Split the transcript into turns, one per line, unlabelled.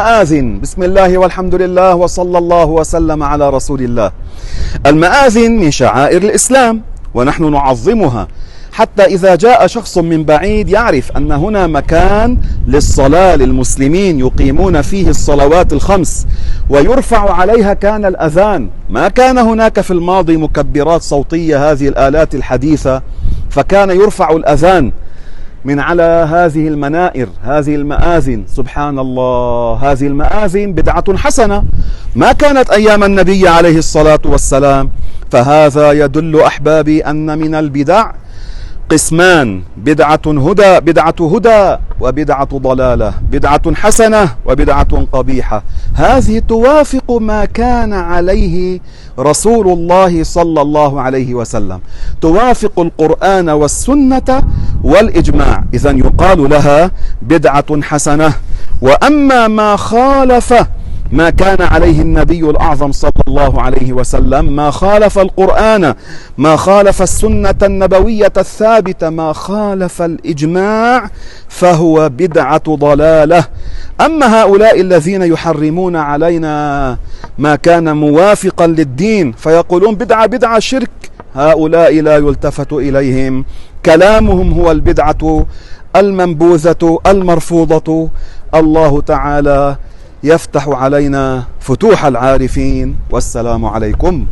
المآذن. بسم الله والحمد لله وصلى الله وسلم على رسول الله. المآذن من شعائر الإسلام ونحن نعظمها، حتى إذا جاء شخص من بعيد يعرف أن هنا مكان للصلاة للمسلمين يقيمون فيه الصلوات الخمس ويرفع عليها كان الأذان. ما كان هناك في الماضي مكبرات صوتية، هذه الآلات الحديثة، فكان يرفع الأذان من على هذه المنائر، هذه المآذن. سبحان الله، هذه المآذن بدعة حسنة، ما كانت أيام النبي عليه الصلاة والسلام. فهذا يدل أحبابي أن من البدع قسمان: بدعة هدى وبدعة ضلالة، بدعة حسنة وبدعة قبيحة. هذه توافق ما كان عليه رسول الله صلى الله عليه وسلم، توافق القرآن والسنة والإجماع، إذن يقال لها بدعة حسنة. وأما ما خالف ما كان عليه النبي الأعظم صلى الله عليه وسلم، ما خالف القرآن، ما خالف السنة النبوية الثابتة، ما خالف الإجماع، فهو بدعة ضلالة. أما هؤلاء الذين يحرمون علينا ما كان موافقا للدين فيقولون بدعة شرك، هؤلاء لا يلتفت إليهم، كلامهم هو البدعة المنبوذة المرفوضة. الله تعالى يفتح علينا فتوح العارفين، والسلام عليكم.